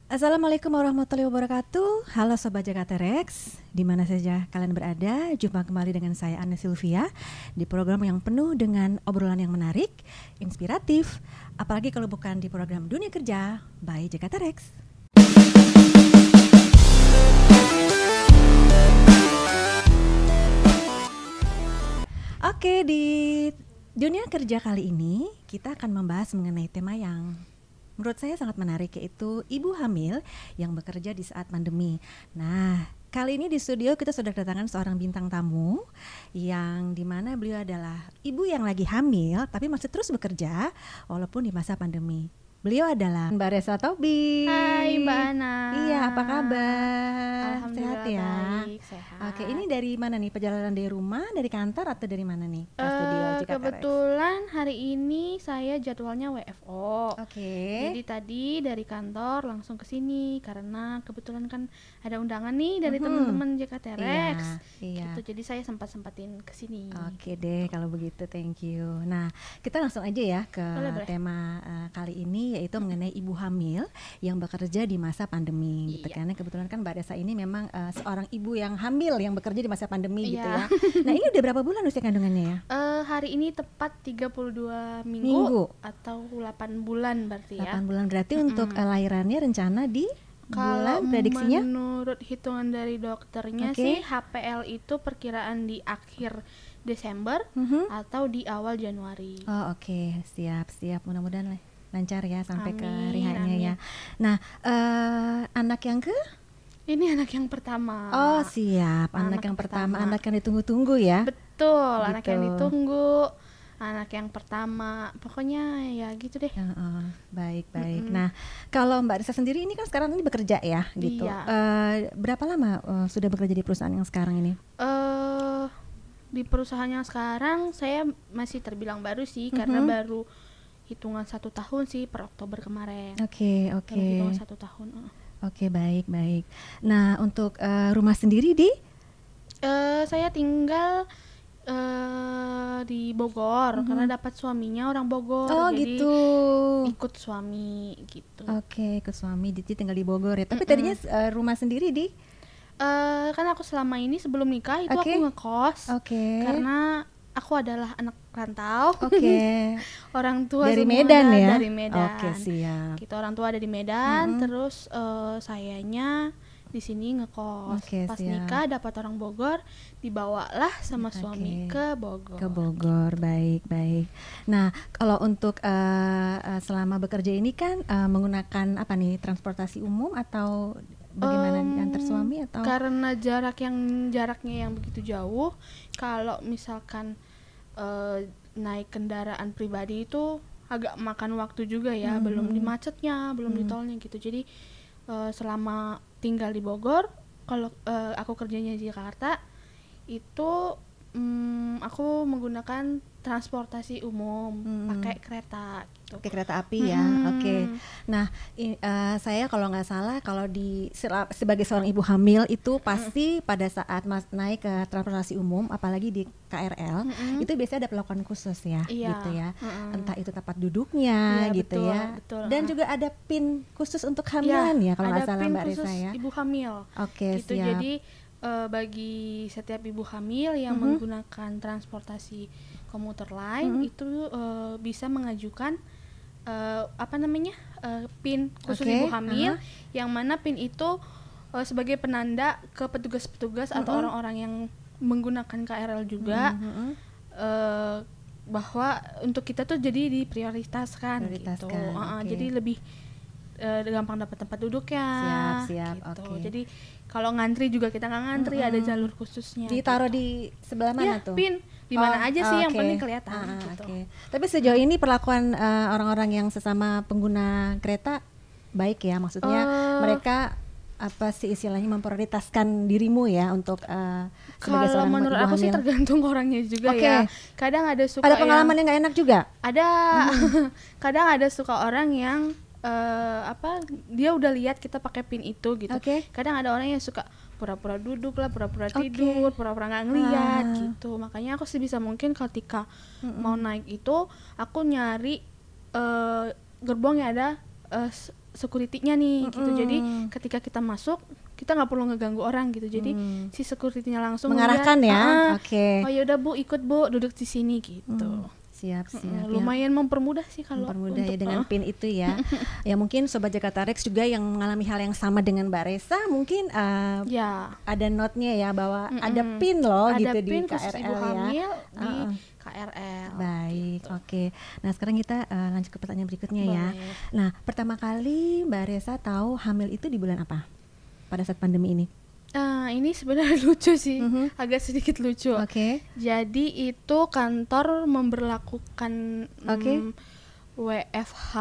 Assalamualaikum warahmatullahi wabarakatuh. Halo Sobat Jakarta Rex, di mana saja kalian berada, jumpa kembali dengan saya Anne Sylvia di program yang penuh dengan obrolan yang menarik, inspiratif, apalagi kalau bukan di program Dunia Kerja by Jakarta Rex. Oke, di Dunia Kerja kali ini kita akan membahas mengenai tema yang menurut saya sangat menarik, yaitu ibu hamil yang bekerja di saat pandemi. Nah, kali ini di studio kita sudah kedatangan seorang bintang tamu yang dimana beliau adalah ibu yang lagi hamil tapi masih terus bekerja walaupun di masa pandemi. Beliau adalah Mbak Resa Tobi. Hai Mbak Ana. Iya, apa kabar? Alhamdulillah Sehat ya? baik, sehat. Oke, ini dari mana nih? Perjalanan dari rumah, dari kantor, atau dari mana nih? Ke studio Jakarta Rex. Kebetulan hari ini saya jadwalnya WFO. Oke. Jadi tadi dari kantor langsung ke sini karena kebetulan kan ada undangan nih dari teman-teman Jakarta Rex. Iya. Gitu, jadi saya sempat-sempatin ke sini. Oke deh, kalau begitu thank you. Nah, kita langsung aja ya ke Boleh. tema kali ini, yaitu mengenai ibu hamil yang bekerja di masa pandemi gitu Iya. kan. Kebetulan kan Mbak Desa ini memang seorang ibu yang hamil yang bekerja di masa pandemi gitu Iya. ya. Nah, ini udah berapa bulan usia kandungannya ya? Hari ini tepat 32 minggu, Minggu. atau 8 bulan berarti 8 ya. bulan berarti untuk lahirannya rencana di Kalau bulan prediksinya? menurut hitungan dari dokternya Oke. sih HPL itu perkiraan di akhir Desember atau di awal Januari. Oh oke, siap. Mudah-mudahan lancar ya sampai ke Amin, hari-hanya amin. ya. Nah, anak yang ke? Ini anak yang pertama. Oh siap, anak yang pertama, anak yang ditunggu-tunggu ya. Betul, anak Gitu. yang ditunggu, anak yang pertama. Pokoknya ya gitu deh. Baik. Nah, kalau Mbak Risa sendiri ini kan sekarang ini bekerja ya, gitu. Iya. Berapa lama sudah bekerja di perusahaan yang sekarang ini? Di perusahaan yang sekarang saya masih terbilang baru sih, karena baru hitungan 1 tahun sih per Oktober kemarin. Oke. Baru hitungan 1 tahun. Oke, baik. Nah, untuk rumah sendiri di? Saya tinggal di Bogor karena dapat suaminya orang Bogor, Oh jadi gitu. ikut suami gitu. Oke, ke suami Diti tinggal di Bogor ya. Tapi tadinya rumah sendiri di? Kan aku selama ini sebelum nikah itu Oke. aku ngekos Oke. karena aku adalah anak rantau. Oke. Orang tua Dari semua Medan ya? dari Medan. Oke, siap. Gitu, orang tua ada di Medan, terus sayanya di sini ngekos. Oke, Pas siap. nikah dapat orang Bogor, dibawalah sama suami Oke. ke Bogor. Ke Bogor, baik. Nah, kalau untuk selama bekerja ini kan menggunakan apa nih, transportasi umum atau bagaimana diantar suami atau? Karena jaraknya yang begitu jauh, kalau misalkan naik kendaraan pribadi itu agak makan waktu juga ya, belum di macetnya, belum di tolnya gitu. Jadi selama tinggal di Bogor, kalau aku kerjanya di Jakarta itu aku menggunakan transportasi umum, pakai kereta gitu. Oke, kereta api ya. Oke. Nah, saya kalau nggak salah kalau sebagai seorang ibu hamil itu pasti pada saat naik ke transportasi umum, apalagi di KRL, itu biasanya ada perlakuan khusus ya, Iya. gitu ya. Entah itu tempat duduknya, Iya, gitu betul, ya. betul. Dan juga ada pin khusus untuk hamilan ya, kalau nggak ada salah pin Mbak khusus Risa ya. ibu hamil. Oke, Gitu. siap. Jadi bagi setiap ibu hamil yang menggunakan transportasi komuter lain itu bisa mengajukan pin khusus Oke, ibu hamil, yang mana pin itu sebagai penanda ke petugas-petugas atau orang-orang yang menggunakan KRL juga bahwa untuk kita tuh jadi diprioritaskan gitu. Oke. Jadi lebih gampang dapat tempat duduknya. Siap, gitu. oke. Jadi kalau ngantri juga kita nggak ngantri, ada jalur khususnya. Ditaruh gitu. di sebelah mana Ya, tuh? pin di mana aja sih, yang oke. penting kelihatan gitu. Oke. Tapi sejauh ini perlakuan orang-orang yang sesama pengguna kereta baik ya, maksudnya mereka apa sih istilahnya memprioritaskan dirimu ya untuk sebagai Kalau seorang menurut ibu aku sih hamil? tergantung orangnya juga Oke. ya. Kadang ada suka Ada pengalaman yang nggak enak juga? ada kadang ada suka orang yang dia udah lihat kita pakai pin itu gitu. Oke. Kadang ada orang yang suka pura-pura duduk lah, pura-pura Oke. tidur, pura-pura nggak ngeliat gitu. Makanya aku sebisa mungkin ketika mau naik itu aku nyari gerbong yang ada security-nya nih gitu. Jadi ketika kita masuk kita nggak perlu ngeganggu orang gitu. Jadi si security-nya langsung mengarahkan ngeliat, ya. Oke. oh yaudah Bu, ikut Bu, duduk di sini gitu. Siap. Lumayan mempermudah sih kalau mempermudah ya untuk, dengan pin itu ya. Ya mungkin Sobat Jakarta Rex juga yang mengalami hal yang sama dengan Mbak Resa mungkin ya ada note-nya ya bahwa ada pin loh ada gitu pin di khusus KRL ibu hamil ya. di KRL. Baik, oke. Nah sekarang kita lanjut ke pertanyaan berikutnya ya. Boleh. Nah pertama kali Mbak Resa tahu hamil itu di bulan apa pada saat pandemi ini? Ini sebenarnya lucu sih, agak sedikit lucu. Oke. Jadi itu kantor memberlakukan WFH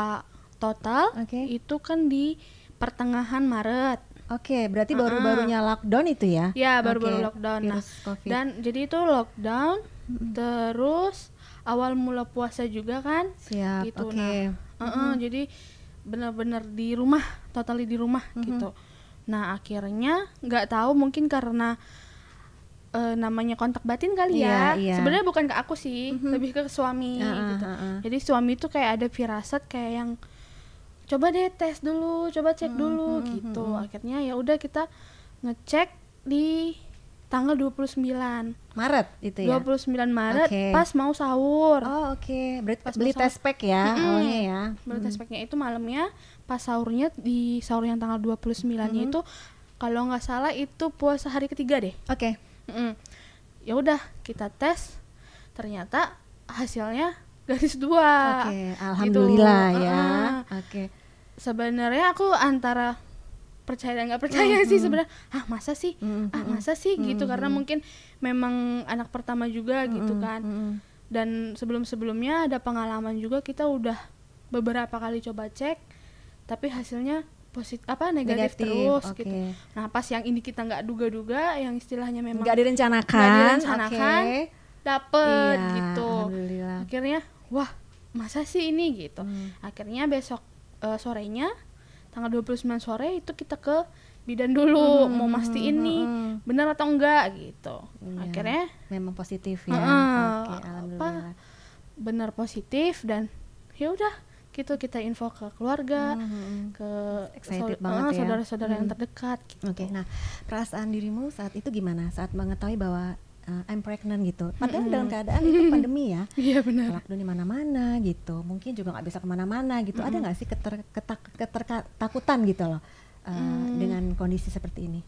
total. Itu kan di pertengahan Maret. Oke, berarti baru-barunya lockdown itu ya? Ya, baru-baru lockdown. Nah, COVID. dan jadi itu lockdown, terus awal mula puasa juga kan? Siap. Gitu. Oke. Jadi benar-benar di rumah, totally di rumah gitu. Nah akhirnya nggak tahu mungkin karena namanya kontak batin kali ya. Sebenarnya bukan ke aku sih, lebih ke suami gitu. Jadi suami itu kayak ada firasat kayak yang coba deh tes dulu, coba cek dulu gitu. Akhirnya ya udah kita ngecek di tanggal 29 Maret itu ya. 29 Maret pas mau sahur. Oh oke. Berarti pas beli test pack ya awalnya ya. Beli test packnya itu malamnya, pas sahurnya di sahur yang tanggal 29-nya itu kalau nggak salah itu puasa hari ketiga deh. Oke. Ya udah kita tes, ternyata hasilnya garis 2. Oke, alhamdulillah gitu. ya. Oke. Sebenarnya aku antara percaya dan nggak percaya sih sebenarnya. Masa sih? Masa sih gitu, karena mungkin memang anak pertama juga gitu kan. Dan sebelum-sebelumnya ada pengalaman juga, kita udah beberapa kali coba cek tapi hasilnya negatif terus gitu. Nah pas yang ini kita nggak duga-duga, yang istilahnya memang nggak direncanakan dapet gitu. Alhamdulillah. Akhirnya wah masa sih ini gitu. Akhirnya besok sorenya tanggal 29 sore itu kita ke bidan dulu mau mastiin nih benar atau enggak gitu. Akhirnya memang positif ya. Oke, alhamdulillah. Benar positif, dan ya udah gitu kita info ke keluarga, ke saudara-saudara yang terdekat gitu. Oke, nah perasaan dirimu saat itu gimana saat mengetahui bahwa I'm pregnant gitu? Padahal dalam keadaan itu pandemi ya. Iya benar. Lockdown di mana-mana gitu, mungkin juga nggak bisa kemana-mana gitu. Ada nggak sih ketertakutan gitu loh dengan kondisi seperti ini?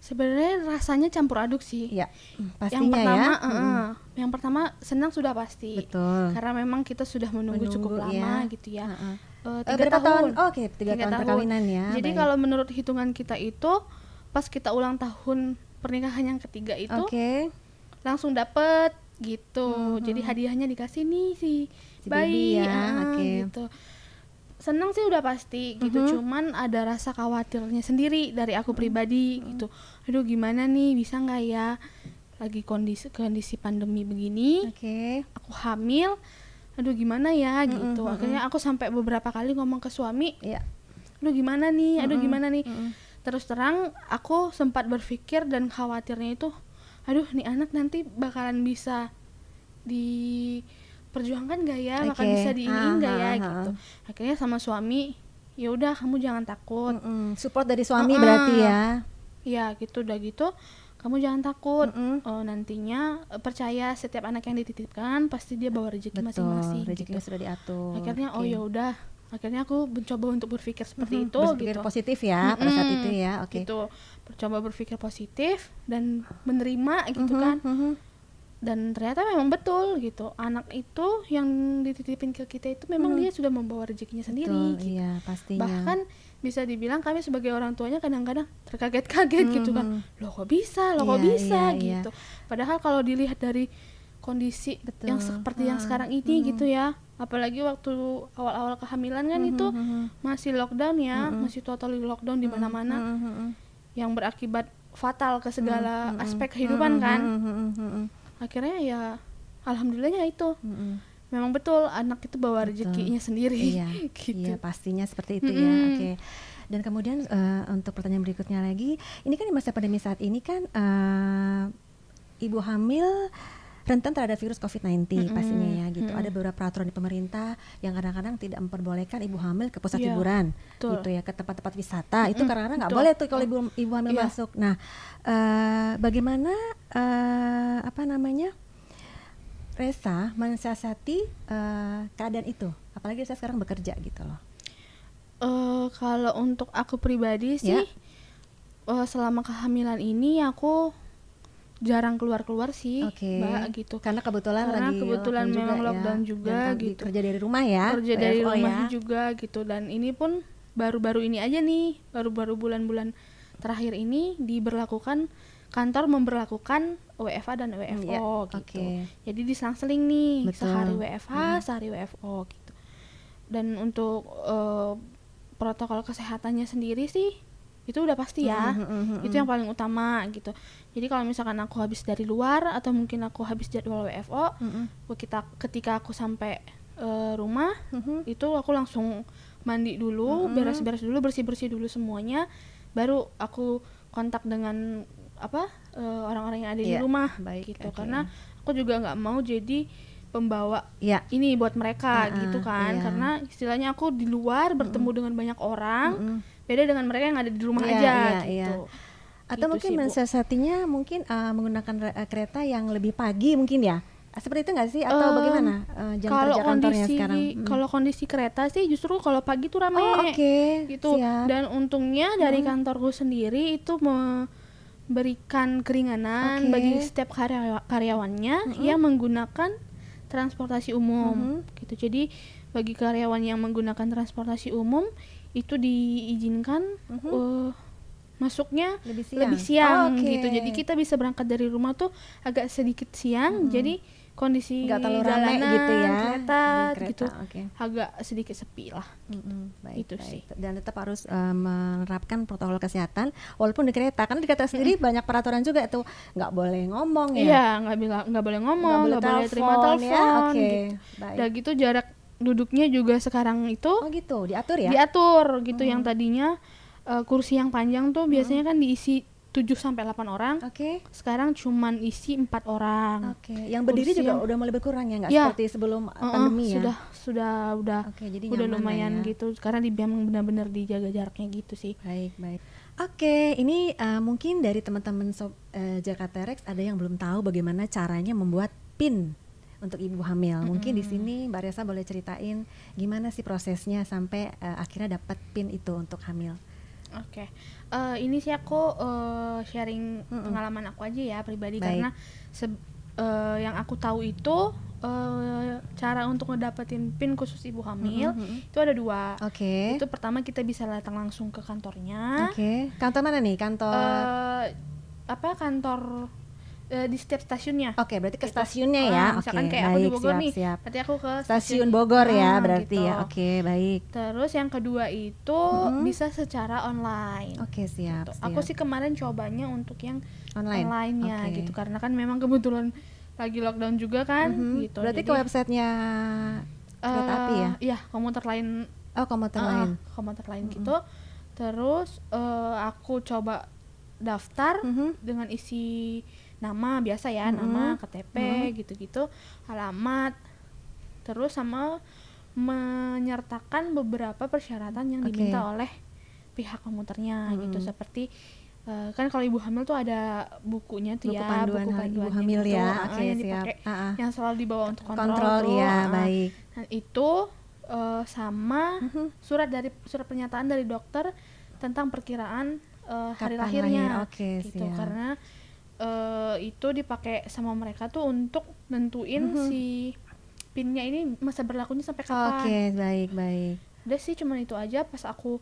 Sebenarnya rasanya campur aduk sih. Iya, pastinya yang pertama senang sudah pasti. Betul. Karena memang kita sudah menunggu cukup lama gitu ya. 3 tahun. Oke, 3 tahun perkawinan ya. Jadi kalau menurut hitungan kita itu pas kita ulang tahun pernikahan yang ketiga itu langsung dapet gitu. Jadi hadiahnya dikasih nih si bayi ya. Gitu. Senang sih udah pasti gitu. Cuman ada rasa khawatirnya sendiri dari aku pribadi gitu. Aduh gimana nih, bisa nggak ya lagi kondisi pandemi begini, aku hamil, aduh gimana ya gitu. Akhirnya aku sampai beberapa kali ngomong ke suami, aduh gimana nih, Terus terang aku sempat berpikir dan khawatirnya itu, aduh nih anak nanti bakalan bisa diperjuangkan gak ya, bakal bisa diiniin gak ya gitu. Akhirnya sama suami, ya udah kamu jangan takut. Support dari suami berarti ya. Ya gitu, udah gitu kamu jangan takut. Nantinya percaya setiap anak yang dititipkan pasti dia bawa rezeki masing-masing. Rezekinya gitu. Sudah diatur. Akhirnya ya udah. Akhirnya aku mencoba untuk berpikir seperti itu. Berpikir gitu. positif ya pada saat itu ya. Gitu. Coba berpikir positif dan menerima gitu kan. Dan ternyata memang betul gitu. Anak itu yang dititipin ke kita itu memang dia sudah membawa rezekinya sendiri. Gitu. Iya, pastinya. Bahkan bisa dibilang kami sebagai orang tuanya kadang-kadang terkaget-kaget gitu kan. Loh kok bisa gitu. Padahal kalau dilihat dari kondisi yang seperti yang sekarang ini gitu ya. Apalagi waktu awal-awal kehamilan kan itu masih lockdown ya, masih totally lockdown di mana-mana. Yang berakibat fatal ke segala aspek kehidupan kan. Akhirnya ya alhamdulillahnya itu. Memang betul anak itu bawa rezekinya sendiri. Gitu. Iya, pastinya seperti itu ya. Oke. Dan kemudian untuk pertanyaan berikutnya lagi, ini kan di masa pandemi saat ini kan ibu hamil rentan terhadap virus COVID-19 pastinya ya gitu. Ada beberapa peraturan di pemerintah yang kadang-kadang tidak memperbolehkan ibu hamil ke pusat hiburan gitu ya, ke tempat-tempat wisata. Itu kadang-kadang nggak boleh tuh kalau ibu hamil masuk. Nah, bagaimana Resa mensiasati keadaan itu? Apalagi saya sekarang bekerja gitu loh. Kalau untuk aku pribadi sih, selama kehamilan ini aku jarang keluar-keluar sih, Mbak, gitu. Karena kebetulan memang juga lockdown juga gitu. Kerja dari rumah ya. Kerja dari rumah juga gitu. Dan ini pun baru-baru ini aja nih, baru-baru bulan-bulan terakhir ini kantor memberlakukan WFH dan WFO gitu. Jadi diselang-seling nih, sehari WFH, sehari WFO gitu. Dan untuk protokol kesehatannya sendiri sih itu udah pasti ya, itu yang paling utama gitu. Jadi kalau misalkan aku habis dari luar atau mungkin aku habis jadwal WFO, ketika aku sampai rumah, itu aku langsung mandi dulu, beres-beres dulu, bersih-bersih dulu semuanya, baru aku kontak dengan orang-orang yang ada di rumah gitu. Karena aku juga nggak mau jadi pembawa ini buat mereka gitu kan, karena istilahnya aku di luar bertemu dengan banyak orang, beda dengan mereka yang ada di rumah aja gitu. Atau gitu mungkin mensiasatinya menggunakan kereta yang lebih pagi mungkin ya, seperti itu nggak sih, atau bagaimana jam kerja kantornya sekarang? Kalau kondisi kereta sih justru kalau pagi tuh rame gitu. Siap. Dan untungnya dari kantorku sendiri itu memberikan keringanan bagi setiap karyawannya yang menggunakan transportasi umum gitu. Jadi bagi karyawan yang menggunakan transportasi umum itu diizinkan masuknya lebih siang gitu. Jadi kita bisa berangkat dari rumah tuh agak sedikit siang, jadi kondisi jalanan gitu ya, kereta gitu agak sedikit sepi lah. Itu sih. Dan tetap harus menerapkan protokol kesehatan walaupun di kereta, karena di kereta sendiri banyak peraturan juga tuh, nggak boleh ngomong ya. Iya, nggak boleh ngomong, nggak boleh terima telepon gitu. Dan gitu jarak duduknya juga sekarang itu diatur ya? Diatur gitu. Yang tadinya kursi yang panjang tuh biasanya kan diisi 7-8 orang. Sekarang cuman isi 4 orang. Yang berdiri juga udah mulai berkurang ya, nggak seperti sebelum pandemi ya? Sudah jadi udah lumayan gitu. Karena memang benar-benar dijaga jaraknya gitu sih. Baik. Ini mungkin dari teman-teman Jakarta Rex ada yang belum tahu bagaimana caranya membuat PIN untuk ibu hamil. Mungkin di sini Mbak Resa boleh ceritain gimana sih prosesnya sampai akhirnya dapat PIN itu untuk hamil. Ini sih aku sharing pengalaman aku aja ya pribadi. Karena yang aku tahu itu cara untuk ngedapetin PIN khusus ibu hamil itu ada 2. Itu pertama kita bisa datang langsung ke kantornya. Kantor mana nih? Kantor kantor di setiap stasiunnya. Berarti ke stasiunnya ya. Misalkan kayak aku di Bogor nih, berarti aku ke stasiun Bogor ya berarti gitu. ya. Baik. Terus yang kedua itu bisa secara online. Siap. Aku sih kemarin cobanya untuk yang online-nya gitu, karena kan memang kebetulan lagi lockdown juga kan gitu. Berarti ke websitenya kereta api ya? Iya, komuter lain. Komuter lain gitu. Terus aku coba daftar dengan isi nama biasa ya, nama, KTP gitu-gitu, alamat, terus sama menyertakan beberapa persyaratan yang diminta oleh pihak komuternya gitu, seperti kan kalau ibu hamil tuh ada bukunya tuh, buku panduan ibu hamil gitu, ya, yang dipakai, yang selalu dibawa untuk kontrol tuh, ya, baik. Nah, itu sama surat pernyataan dari dokter tentang perkiraan hari lahirnya, gitu, karena itu dipakai sama mereka tuh untuk nentuin si PIN-nya ini masa berlakunya sampai kapan. Baik. Udah sih cuman itu aja. Pas aku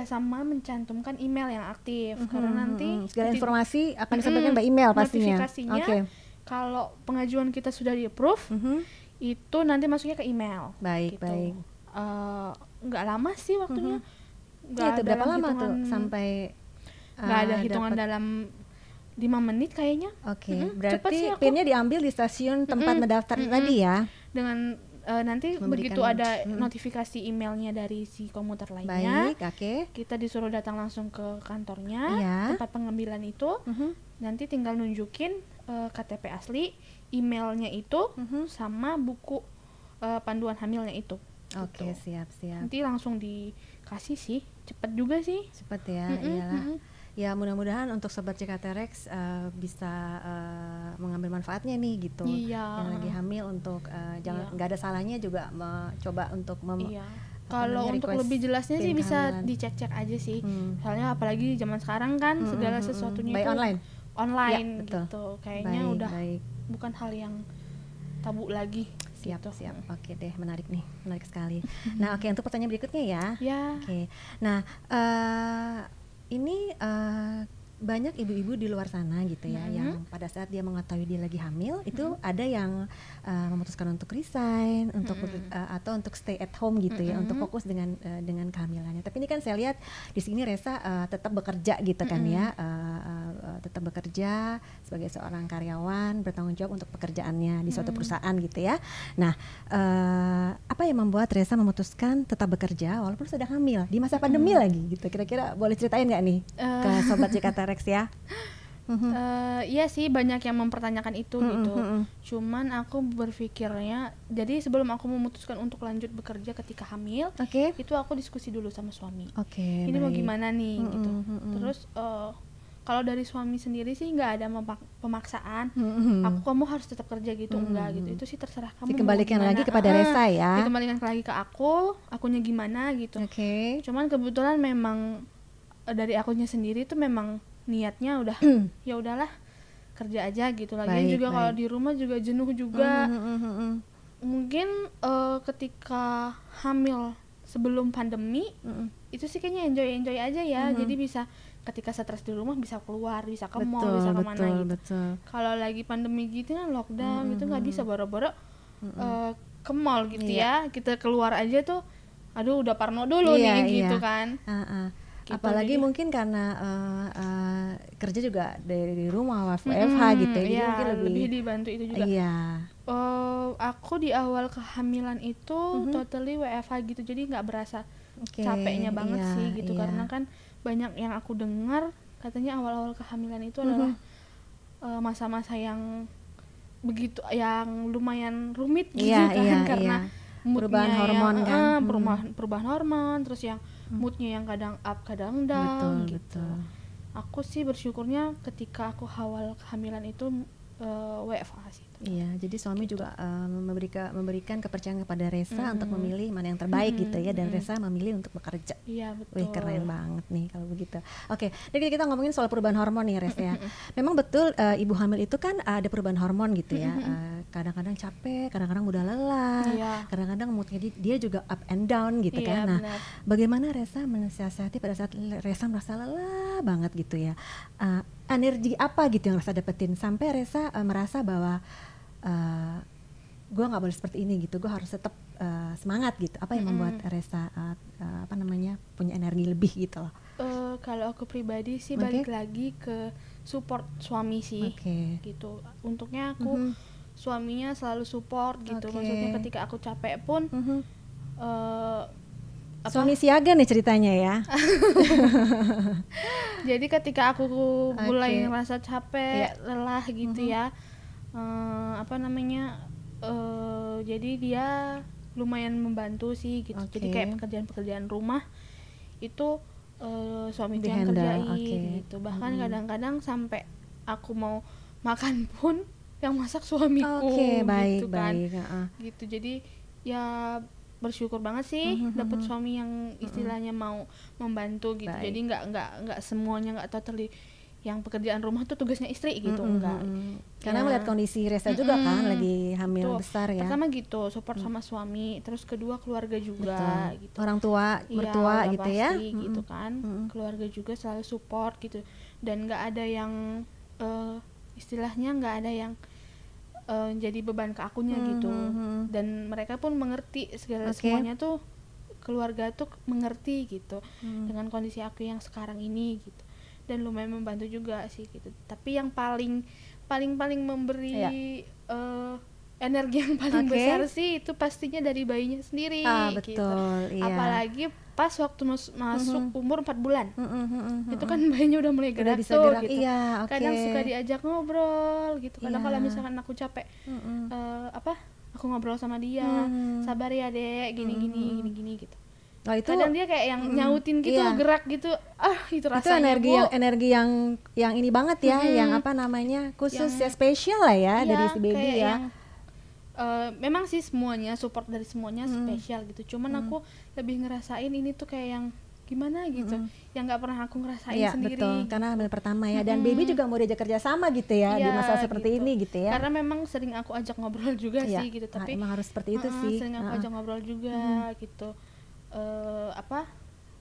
sama mencantumkan email yang aktif, karena nanti segala informasi akan disampaikan by email pastinya. Notifikasinya kalau pengajuan kita sudah di-approve, itu nanti masuknya ke email. Baik. Nggak lama sih waktunya. Itu berapa lama tuh sampai nggak ada hitungan dalam 5 menit kayaknya. Berarti PIN-nya diambil di stasiun tempat mendaftar tadi ya. Dengan nanti begitu ada notifikasi emailnya dari si komuter lainnya, kita disuruh datang langsung ke kantornya, tempat pengambilan itu. Nanti tinggal nunjukin KTP asli, emailnya itu, sama buku panduan hamilnya itu. Oke, Gitu. siap. Nanti langsung dikasih sih, cepet juga sih. Cepet ya, iyalah. Ya mudah-mudahan untuk sobat Cikaterex bisa mengambil manfaatnya nih gitu. Iya. Yang lagi hamil untuk jangan Iya. nggak ada salahnya juga coba untuk Iya. Kalau untuk request lebih jelasnya sih PIN bisa kehamilan. dicek-cek aja sih. Soalnya apalagi zaman sekarang kan segala sesuatunya By itu online. online Ya, betul. gitu. Kayaknya Baik, udah baik. bukan hal yang tabu lagi. Siap, gitu. siap. Oke deh, menarik sekali. Nah, oke, untuk pertanyaan berikutnya ya. Ya. Oke. Nah, ini banyak ibu-ibu di luar sana gitu ya, yang pada saat dia mengetahui dia lagi hamil, itu ada yang memutuskan untuk resign, untuk atau untuk stay at home gitu ya, untuk fokus dengan kehamilannya. Tapi ini kan saya lihat di sini Resa tetap bekerja gitu kan ya, tetap bekerja sebagai seorang karyawan, bertanggung jawab untuk pekerjaannya di suatu perusahaan gitu ya. Nah, apa yang membuat Resa memutuskan tetap bekerja walaupun sedang hamil di masa pandemi lagi gitu? Kira-kira boleh ceritain nggak nih ke sobat Cikaterex ya? Iya sih, banyak yang mempertanyakan itu gitu. Cuman aku berpikirnya, jadi sebelum aku memutuskan untuk lanjut bekerja ketika hamil, itu aku diskusi dulu sama suami. Ini mau gimana nih gitu. Terus kalau dari suami sendiri sih nggak ada pemaksaan. Kamu harus tetap kerja gitu, enggak gitu. Itu sih terserah kamu. Dikembalikan lagi kepada Resa ya. Dikembalikan lagi ke akunya gimana gitu. Cuman kebetulan memang dari akunya sendiri tuh memang niatnya udah ya udahlah kerja aja gitu. Lagian juga kalau di rumah juga jenuh juga. Mungkin ketika hamil sebelum pandemi itu sih kayaknya enjoy aja ya. Jadi bisa ketika stres di rumah bisa keluar, bisa ke mall, bisa kemana gitu. Kalau lagi pandemi gitu kan lockdown gitu nggak bisa boro-boro ke mall gitu ya. Kita keluar aja tuh aduh udah parno dulu nih gitu kan. Gitu, apalagi jadi, mungkin karena kerja juga dari rumah WFH gitu ya, jadi mungkin lebih dibantu itu juga. Aku di awal kehamilan itu totally WFH gitu, jadi nggak berasa capeknya banget sih gitu, karena kan banyak yang aku dengar katanya awal-awal kehamilan itu adalah masa-masa yang begitu, yang lumayan rumit gitu karena perubahan hormon kan, perubahan hormon, terus yang moodnya yang kadang up kadang down gitu. Aku sih bersyukurnya ketika aku awal kehamilan itu WFH sih. Iya, jadi suami gitu. Juga memberikan kepercayaan kepada Resa untuk memilih mana yang terbaik gitu ya, dan Resa memilih untuk bekerja. Iya, betul. Wih, keren banget nih kalau begitu. Oke, jadi kita ngomongin soal perubahan hormon nih Res ya. Memang betul ibu hamil itu kan ada perubahan hormon gitu ya. Kadang-kadang capek, kadang-kadang mudah lelah, kadang-kadang moodnya dia juga up and down gitu kan. Nah, benar. Bagaimana Resa mensiasati pada saat Resa merasa lelah banget gitu ya? Energi apa gitu yang Resa dapetin sampai Resa merasa bahwa gue nggak boleh seperti ini gitu, gue harus tetap semangat gitu. Apa yang membuat Resa punya energi lebih gitu loh? Kalau aku pribadi sih balik lagi ke support suami sih, gitu. Untuknya aku suaminya selalu support gitu. Maksudnya ketika aku capek pun suami siaga nih ceritanya ya. Jadi ketika aku mulai ngerasa capek, lelah gitu ya, jadi dia lumayan membantu sih gitu. Jadi kayak pekerjaan-pekerjaan rumah itu suami yang kerjain gitu. Bahkan kadang-kadang sampai aku mau makan pun yang masak suamiku gitu kan. Gitu. Jadi ya bersyukur banget sih dapat suami yang istilahnya mau membantu gitu. Jadi nggak semuanya, nggak totally yang pekerjaan rumah tuh tugasnya istri gitu, enggak. Karena melihat kondisi Resa juga kan lagi hamil besar ya. Pertama gitu, support sama suami, terus kedua keluarga juga gitu. Orang tua, mertua gitu pasti, ya. Gitu kan. Keluarga juga selalu support gitu. Dan enggak ada yang istilahnya enggak ada yang jadi beban ke akunya gitu. Dan mereka pun mengerti semuanya tuh, keluarga tuh mengerti gitu dengan kondisi aku yang sekarang ini gitu. Dan lumayan membantu juga sih gitu. Tapi yang paling memberi energi yang paling Oke. besar sih itu pastinya dari bayinya sendiri gitu. Betul, iya. Apalagi pas waktu masuk umur 4 bulan. Itu kan bayinya udah mulai Udah gerak bisa tuh gerak, gitu. iya, oke. Kadang suka diajak ngobrol gitu. Kadang Iya. kalau misalkan aku capek aku ngobrol sama dia, sabar ya Dek, gini gitu. Oh, itu Kadang dia kayak yang nyautin gitu, iya. gerak gitu. Itu itu rasanya energi yang ini banget ya, yang apa namanya, khusus ya, spesial lah ya, dari si baby kayak ya. yang, memang sih semuanya support dari semuanya spesial gitu. Cuman aku lebih ngerasain ini tuh kayak yang gimana gitu, yang nggak pernah aku ngerasain Iya, sendiri. betul, karena hamil pertama ya, dan baby juga mau diajak kerja sama gitu ya, di Iya, masa seperti gitu. ini gitu ya. Karena memang sering aku ajak ngobrol juga Iya, sih gitu, tapi emang harus seperti itu sih. sering aku ajak ngobrol juga gitu.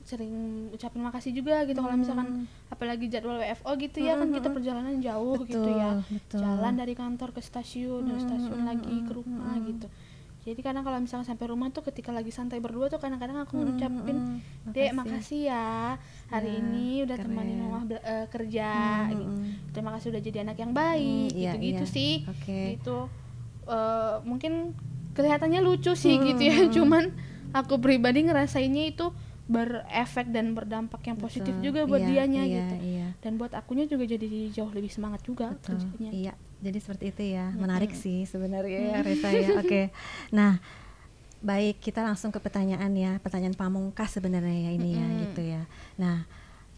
Sering ucapin makasih juga gitu kalau misalkan apalagi jadwal WFO gitu ya, kan kita perjalanan jauh gitu ya. Betul. Jalan dari kantor ke stasiun, dari stasiun lagi ke rumah gitu. Jadi kadang kalau misalkan sampai rumah tuh ketika lagi santai berdua tuh kadang-kadang aku ngucapin, Dek makasih ya hari ini udah temanin mama kerja gitu. Terima kasih udah jadi anak yang baik gitu-gitu sih. Gitu. Mungkin kelihatannya lucu sih gitu ya, cuman aku pribadi ngerasainnya itu berefek dan berdampak yang positif juga buat dianya gitu. Dan buat akunya juga jadi jauh lebih semangat juga kerjanya. Iya, jadi seperti itu ya. Menarik sih sebenarnya ya, Reza ya. Oke. Nah, baik, kita langsung ke pertanyaan ya, pertanyaan pamungkas sebenarnya ya ini ya gitu ya. Nah,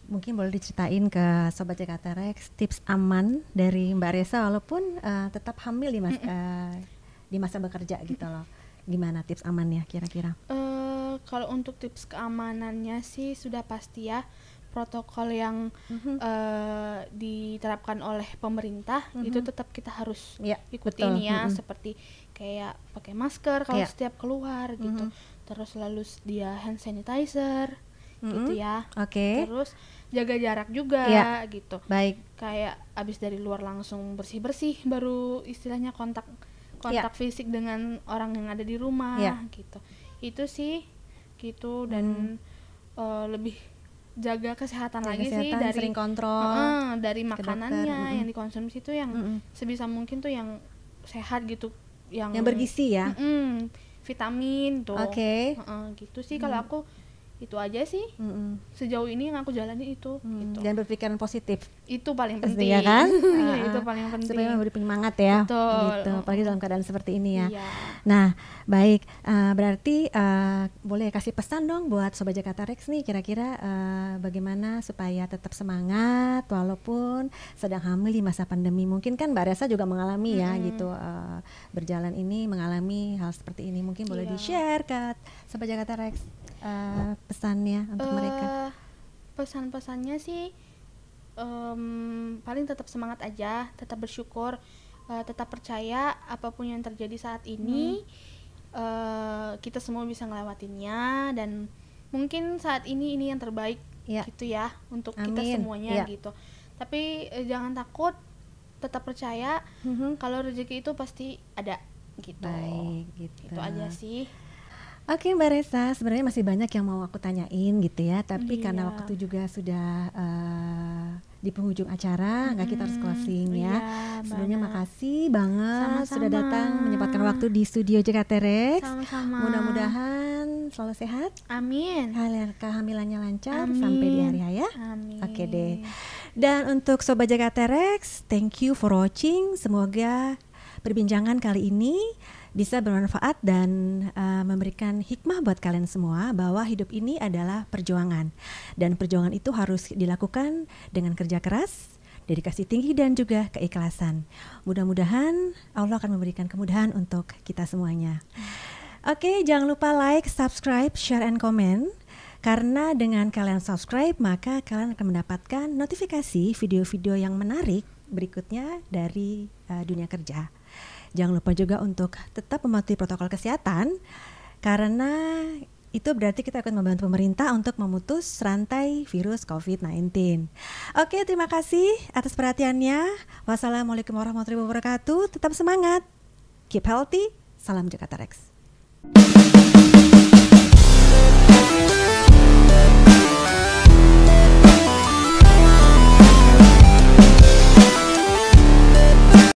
mungkin boleh diceritain ke Sobat Jakarta Rex tips aman dari Mbak Reza walaupun tetap hamil di masa bekerja gitu loh. Gimana tips amannya kira-kira? Kalau untuk tips keamanannya sih sudah pasti ya, protokol yang diterapkan oleh pemerintah itu tetap kita harus ikutin ya, seperti kayak pakai masker kalau setiap keluar gitu, terus selalu dia hand sanitizer gitu ya. Terus jaga jarak juga gitu. Baik. Kayak abis dari luar langsung bersih-bersih, baru istilahnya kontak fisik dengan orang yang ada di rumah gitu. Itu sih gitu, dan lebih jaga kesehatan lagi sih, dari sering kontrol dari makanannya yang dikonsumsi itu yang sebisa mungkin tuh yang sehat gitu, yang bergizi ya, vitamin tuh. Gitu sih kalau aku, itu aja sih sejauh ini yang aku jalani itu gitu. Dan berpikiran positif itu paling penting ya kan. Itu paling penting supaya memberi penyemangat ya. Betul. Gitu, apalagi dalam keadaan seperti ini ya. Iya. Nah baik, berarti boleh kasih pesan dong buat Sobat Jakarta Rex nih, kira-kira bagaimana supaya tetap semangat walaupun sedang hamil di masa pandemi. Mungkin kan Mbak Reza juga mengalami ya gitu, berjalan ini mengalami hal seperti ini. Mungkin boleh di-share ke Sobat Jakarta Rex pesannya untuk mereka. Pesan-pesannya sih paling tetap semangat aja, tetap bersyukur, tetap percaya apapun yang terjadi saat ini, kita semua bisa ngelewatinnya, dan mungkin saat ini yang terbaik gitu ya untuk kita semuanya gitu. Tapi jangan takut, tetap percaya kalau rezeki itu pasti ada gitu. Baik, gitu. Itu aja sih. Oke Mbak Reza, sebenarnya masih banyak yang mau aku tanyain gitu ya, tapi karena waktu juga sudah di penghujung acara, nggak, kita harus closing ya. Sebelumnya makasih banget sudah datang menyempatkan waktu di studio Jakarta Rex. Sama-sama. Mudah-mudahan selalu sehat. Amin. Kehamilannya lancar sampai di hari raya. Amin. Oke deh. Dan untuk Sobat Jakarta Rex, thank you for watching. Semoga perbincangan kali ini bisa bermanfaat dan memberikan hikmah buat kalian semua bahwa hidup ini adalah perjuangan, dan perjuangan itu harus dilakukan dengan kerja keras, dedikasi tinggi, dan juga keikhlasan. Mudah-mudahan Allah akan memberikan kemudahan untuk kita semuanya. Oke, jangan lupa like, subscribe, share, and comment. Karena dengan kalian subscribe, maka kalian akan mendapatkan notifikasi video-video yang menarik berikutnya dari dunia kerja. Jangan lupa juga untuk tetap mematuhi protokol kesehatan, karena itu berarti kita akan membantu pemerintah untuk memutus rantai virus COVID-19. Oke, terima kasih atas perhatiannya. Wassalamualaikum warahmatullahi wabarakatuh. Tetap semangat, keep healthy, salam Jakarta Rex.